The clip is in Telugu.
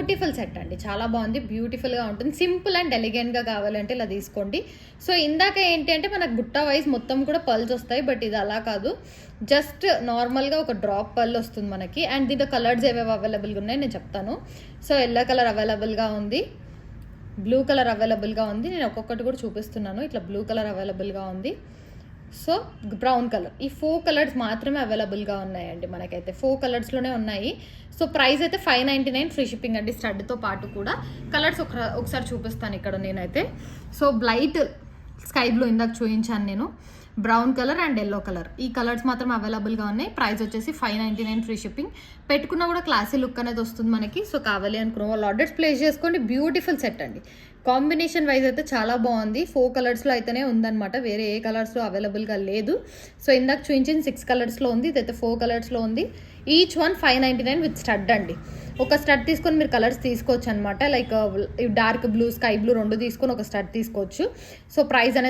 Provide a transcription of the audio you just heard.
బ్యూటిఫుల్ సెట్ అండి, చాలా బాగుంది, బ్యూటిఫుల్గా ఉంటుంది. సింపుల్ అండ్ ఎలిగెంట్గా కావాలంటే ఇలా తీసుకోండి. సో ఇందాక ఏంటి అంటే మనకు బుట్ట వైజ్ మొత్తం కూడా పర్ల్స్ వస్తాయి, బట్ ఇది అలా కాదు, జస్ట్ నార్మల్గా ఒక డ్రాప్ పర్ల్ వస్తుంది మనకి. అండ్ దీంట్లో కలర్స్ ఏవేవి అవైలబుల్గా ఉన్నాయి నేను చెప్తాను. సో ఎల్లో కలర్ అవైలబుల్గా ఉంది, బ్లూ కలర్ అవైలబుల్గా ఉంది, నేను ఒక్కొక్కటి కూడా చూపిస్తున్నాను. ఇట్లా బ్లూ కలర్ అవైలబుల్గా ఉంది, సో బ్రౌన్ కలర్, ఈ 4 కలర్స్ మాత్రమే అవైలబుల్గా ఉన్నాయండి మనకైతే. 4 కలర్స్లోనే ఉన్నాయి. సో ప్రైస్ అయితే 599 ఫ్రీ షిప్పింగ్ అండి, స్టడ్తో పాటు కూడా. కలర్స్ ఒకసారి చూపిస్తాను ఇక్కడ నేనైతే. సో బ్లైట్ స్కై బ్లూ ఇందాక చూపించాను నేను, brown colour and yellow colour, ఈ కలర్స్ మాత్రం అవైలబుల్గా ఉన్నాయి. ప్రైస్ వచ్చేసి 599 ఫ్రీ షిప్పింగ్. పెట్టుకున్నా కూడా క్లాసీ లుక్ అనేది వస్తుంది మనకి. సో కావాలి అనుకున్న వాళ్ళు ఆర్డర్స్ ప్లేస్ చేసుకోండి. బ్యూటిఫుల్ సెట్ అండి, కాంబినేషన్ వైజ్ అయితే చాలా బాగుంది. 4 కలర్స్లో అయితేనే ఉందన్నమాట, వేరే ఏ కలర్స్లో అవైలబుల్గా లేదు. సో ఇందాక చూపించింది 6 కలర్స్లో ఉంది, ఇదైతే 4 కలర్స్లో ఉంది. ఈచ్ వన్ 599 విత్ స్టడ్ అండి. ఒక స్టడ్ తీసుకొని మీరు కలర్స్ తీసుకోవచ్చు అనమాట. Like dark blue, sky blue 2 తీసుకొని ఒక స్టడ్ తీసుకోవచ్చు. సో ప్రైస్ అనేది